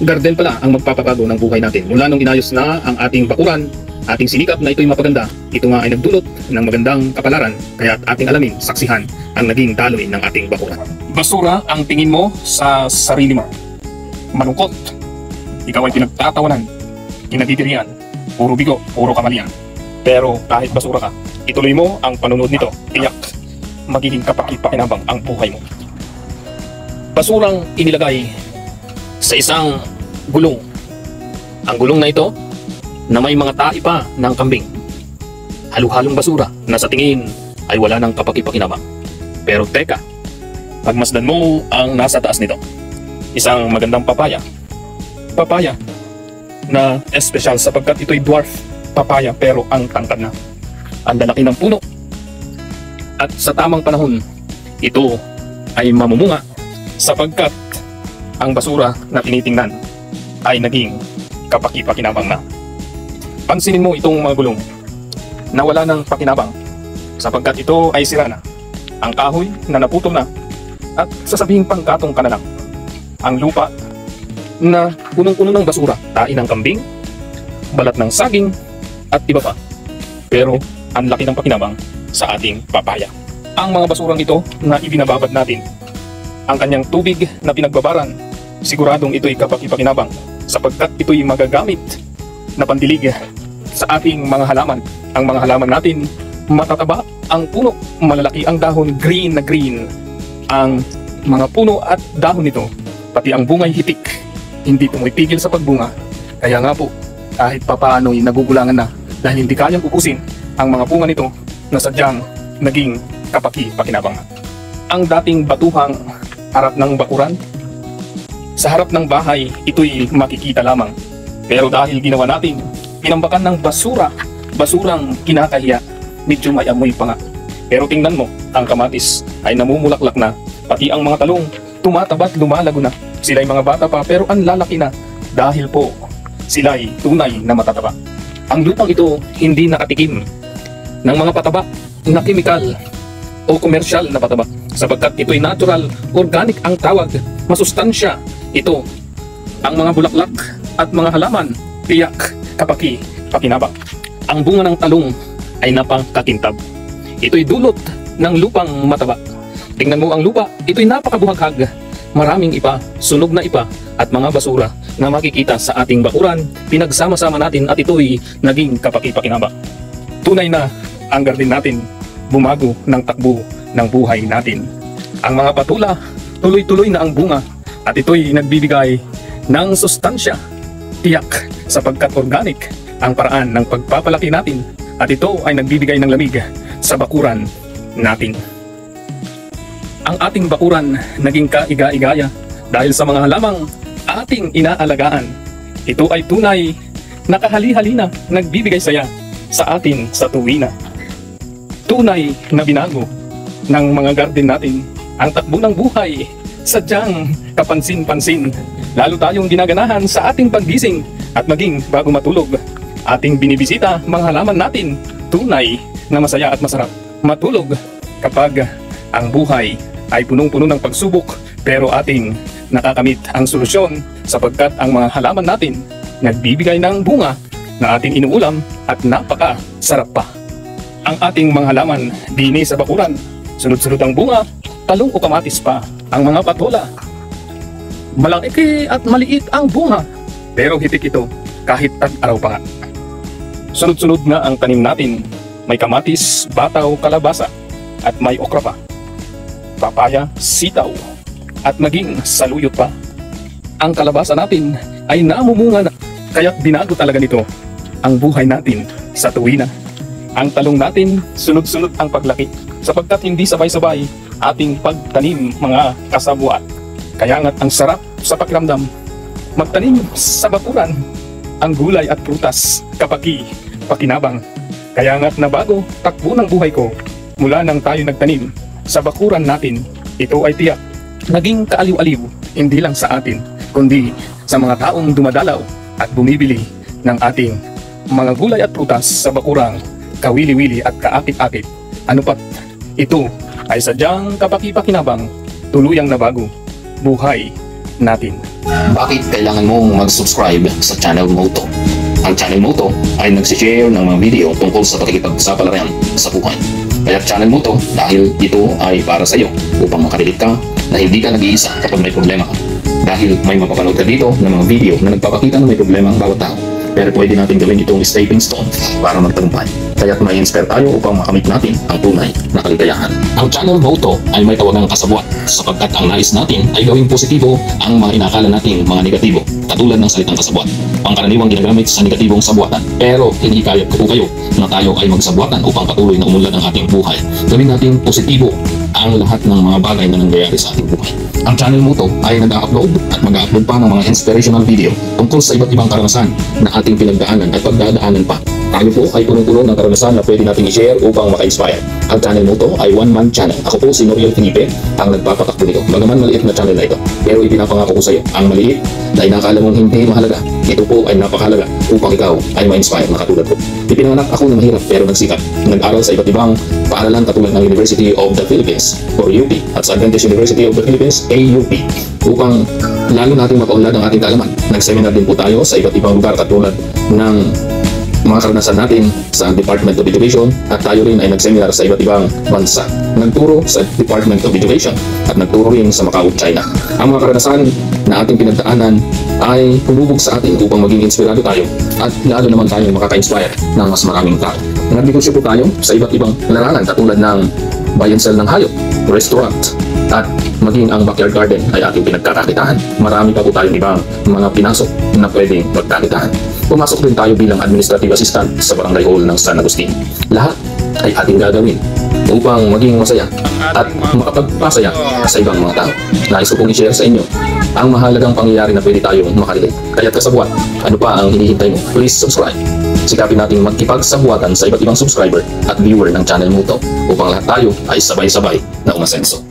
garden pala ang magpapabago ng buhay natin. Mula nung inayos na ang ating bakuran, ating sinikap na ito'y mapaganda, ito nga ay nagdulot ng magandang kapalaran, kaya ating alamin, saksihan ang naging daloy ng ating bakuran. Basura ang tingin mo sa sarili mo. Malungkot. Ikaw ay pinagtatawanan, kinadidirian, puro bigo, puro kamalian. Pero kahit basura ka, ituloy mo ang panunod nito, tiyak magiging kapaki-pakinabang ang buhay mo. Basurang inilagay sa isang gulong. Ang gulong na ito na may mga tae pa ng kambing. Halo-halong basura na sa tingin ay wala ng kapaki-pakinabang. Pero teka, pagmasdan mo ang nasa taas nito. Isang magandang papaya. Papaya na espesyal sapagkat ito'y dwarf papaya pero ang tangkad na. Ang lalaki ng puno. At sa tamang panahon, ito ay mamumunga sapagkat ang basura na tinitingnan ay naging kapaki-pakinabang na. Pansinin mo itong mga gulong na wala ng pakinabang sapagkat ito ay sira na. Ang kahoy na naputol na at sasabihing pangkatong ka na lang. Ang lupa na punong-puno ng basura, tae ng kambing, balat ng saging at iba pa. Pero ang laki ng pakinabang sa ating papaya. Ang mga basurang ito na ibinababad natin, ang kanyang tubig na pinagbabaran, siguradong ito'y kapaki-pakinabang sapagkat ito'y magagamit na pandilig sa ating mga halaman. Ang mga halaman natin, matataba ang puno, malalaki ang dahon, green na green ang mga puno at dahon nito, pati ang bungay hitik, hindi pumipigil sa pagbunga. Kaya nga po, kahit papaano'y nagugulangan na dahil hindi kayang ubusin ang mga bunga nito na sadyang naging kapaki-pakinabang. Ang dating batuhang harap ng bakuran, sa harap ng bahay, ito'y makikita lamang. Pero dahil ginawa natin, pinambakan ng basura, basurang kinakahiya, medyo may amoy pa nga. Pero tingnan mo, ang kamatis ay namumulaklak na, pati ang mga talong tumatabat, lumalago na. Sila'y mga bata pa pero ang lalaki na dahil po sila'y tunay na matataba. Ang lupang ito hindi nakatikim ng mga pataba na kemikal o komersyal na pataba sapagkat ito'y natural, organic ang tawag, masustansya. Ito, ang mga bulaklak at mga halaman, tiyak, kapaki-pakinabang. Ang bunga ng talong ay napangkakintab. Ito'y dulot ng lupang mataba. Tingnan mo ang lupa, ito'y napakabuhaghag. Maraming ipa, sunog na ipa at mga basura na makikita sa ating bakuran, pinagsama-sama natin at ito'y naging kapaki-pakinabang. Tunay na ang garden natin bumago ng takbo ng buhay natin. Ang mga patula, tuloy-tuloy na ang bunga at ito'y nagbibigay ng sustansya, tiyak sapagkat organic ang paraan ng pagpapalaki natin at ito ay nagbibigay ng lamig sa bakuran natin. Ang ating bakuran naging kaiga-igaya dahil sa mga halamang ating inaalagaan. Ito ay tunay na kahali-halina, nagbibigay saya sa atin sa tuwina. Tunay na binago ng mga garden natin ang takbo ng buhay, sadyang kapansin-pansin. Lalo tayong ginaganahan sa ating paggising at maging bago matulog. Ating binibisita mga halaman natin, tunay na masaya at masarap matulog kapag ang buhay ay punong-puno ng pagsubok pero ating nakakamit ang solusyon sapagkat ang mga halaman natin nagbibigay ng bunga na ating inuulam at napaka-sarap pa. Ang ating mga halaman dini sa bakuran, sunod-sunod ang bunga, talong o kamatis pa, ang mga patola. Malaki at maliit ang bunga pero hitik ito kahit tag-araw pa nga. Sunod-sunod nga ang tanim natin, may kamatis, bataw, kalabasa at may okra pa, papaya, sitaw at maging saluyot pa. Ang kalabasa natin ay namumunga na, kaya't binago talaga nito ang buhay natin sa tuwina. Ang talong natin, sunod-sunod ang paglaki sapagkat hindi sabay-sabay ating pagtanim mga kasabwat. Kaya nga't ang sarap sa pakiramdam magtanim sa bakuran ang gulay at prutas, kapaki-pakinabang. Kaya nga't nabago takbo ng buhay ko mula nang tayo nagtanim sa bakuran natin. Ito ay tiyak naging kaaliw-aliw hindi lang sa atin kundi sa mga taong dumadalaw at bumibili ng ating mga gulay at prutas sa bakurang kawili-wili at kaakit-akit. Ano pat, ito ay sadyang kapaki-pakinabang, tuluyang nabago buhay natin. Bakit kailangan mong mag-subscribe sa channel mo to? Ang channel mo to ay nagsishare ng mga video tungkol sa pakikipagsapalaran sa buhay. Kaya channel mo to dahil ito ay para sa iyo upang makarelate ka na hindi ka nag-iisa kapag may problema ka. Dahil may mapapanood ka dito ng mga video na nagpapakita na may problema ang bawat tao. Pero pwede natin gawin itong stepping stone para magtagumpay. Kaya't may inspire tayo upang makamit natin ang tunay na kaligayahan. Ang channel motto ay may tawagang kasabwat sapagkat ang nais natin ay gawing positibo ang mga inakala nating mga negatibo, katulad ng salitang kasabwat. Pangkaraniwang ginagamit sa negatibong sabwatan. Pero hindi kayat ko kayo na tayo ay magsabwatan upang patuloy na umunlad ang ating buhay. Gawin natin positibo ang lahat ng mga bagay na nangyayari sa ating buhay. Ang channel mo to ay nag-upload at mag-upload pa ng mga inspirational video tungkol sa iba't ibang karanasan na ating pinagdaanan at pagdadaanan pa. Tayo po ay punong-puno ng karanasan na pwede nating i-share upang maka-inspire. Ang channel mo to ay one-man channel. Ako po si Noriel Felipe, ang nagpapatakbo nito. Bagaman maliit na channel na ito, pero ipinapangako ko sa iyo, ang maliit na inakala mong hindi mahalaga, ito po ay napakahalaga upang ikaw ay ma-inspire na katulad ko. Ipinanganak ako ng mahirap pero nagsikap. Nag-aral sa iba't ibang paaralan katulad ng University of the Philippines or UP at sa Adventist University of the Philippines, AUP, upang lalo natin mapaunlad ang ating kaalaman. Nag-seminar din po tayo sa iba't ibang lugar katulad ng mga karanasan natin sa Department of Education at tayo rin ay nag-seminar sa iba't ibang bansa. Nagturo sa Department of Education at nagturo rin sa Macau, China. Ang mga karanasan na ating pinagdaanan ay humubog sa atin upang maging inspirado tayo at lalo naman tayo makaka-inspire ng mas maraming tao. Nagnegosyo po tayo sa iba't ibang larangan katulad ng buy and sell ng hayop, restaurant, at maging ang backyard garden ay ating pinagkakakitaan. Marami pa po tayong ibang mga pinasok na pwedeng magkakitaan. Pumasok din tayo bilang administrative assistant sa barangay hall ng San Agustin. Lahat ay ating gagawin upang maging masaya at makapagpasaya sa ibang mga tao. Nais ko pong i-share sa inyo ang mahalagang pangyayari na pwede tayong makarelate. Kaya kasabwat, ano pa ang hinihintay mo? Please subscribe. Sikapin natin magkipagsabuatan sa iba't ibang subscriber at viewer ng channel mo to upang lahat tayo ay sabay-sabay na umasenso.